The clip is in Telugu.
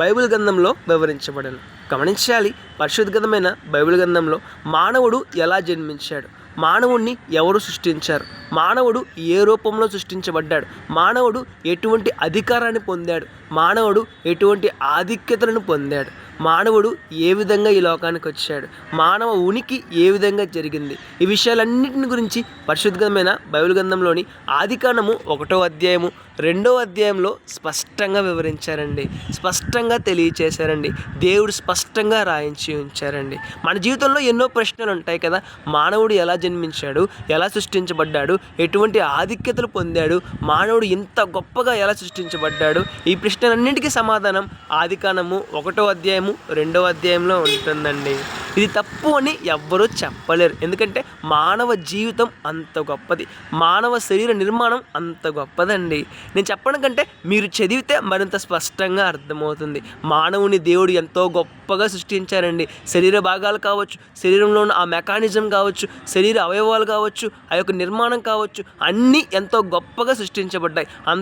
బైబిల్ గ్రంథంలో వివరించబడను. గమనించాలి, పరిశుద్ధ గ్రంథమైన బైబిల్ గ్రంథంలో మానవుడు ఎలా జన్మించాడు, మానవుడిని ఎవరు సృష్టించారు, మానవుడు ఏ రూపంలో సృష్టించబడ్డాడు, మానవుడు ఎటువంటి అధికారాన్ని పొందాడు, మానవుడు ఎటువంటి ఆధిక్యతలను పొందాడు, మానవుడు ఏ విధంగా ఈ లోకానికి వచ్చాడు, మానవ ఉనికి ఏ విధంగా జరిగింది, ఈ విషయాలన్నింటిని గురించి పరిశుద్ధమైన బైబిల్ గ్రంథంలోని ఆదికాండము 1వ అధ్యాయము 2వ అధ్యాయంలో స్పష్టంగా వివరించారండి, స్పష్టంగా తెలియచేశారండి. దేవుడు స్పష్టంగా రాయించి ఉంచారండి. మన జీవితంలో ఎన్నో ప్రశ్నలు ఉంటాయి కదా. మానవుడు ఎలా జన్మించాడు, ఎలా సృష్టించబడ్డాడు, ఎటువంటి ఆధిక్యతలు పొందాడు, మానవుడు ఇంత గొప్పగా ఎలా సృష్టించబడ్డాడు, ఈ ప్రశ్నలన్నింటికీ సమాధానం ఆదికాండము 1వ అధ్యాయము 2వ అధ్యాయంలో ఉంటుందండి. ఇది తప్పు అని ఎవ్వరూ చెప్పలేరు. ఎందుకంటే మానవ జీవితం అంత గొప్పది, మానవ శరీర నిర్మాణం అంత గొప్పదండి. నేను చెప్పడం కంటే మీరు చదివితే మరింత స్పష్టంగా అర్థమవుతుంది. మానవుని దేవుడు ఎంతో గొప్పగా సృష్టించారండి. శరీర భాగాలు కావచ్చు, శరీరంలో ఉన్న ఆ మెకానిజం కావచ్చు, శరీర అవయవాలు కావచ్చు, ఆ యొక్క నిర్మాణం కావచ్చు, అన్నీ ఎంతో గొప్పగా సృష్టించబడ్డాయి.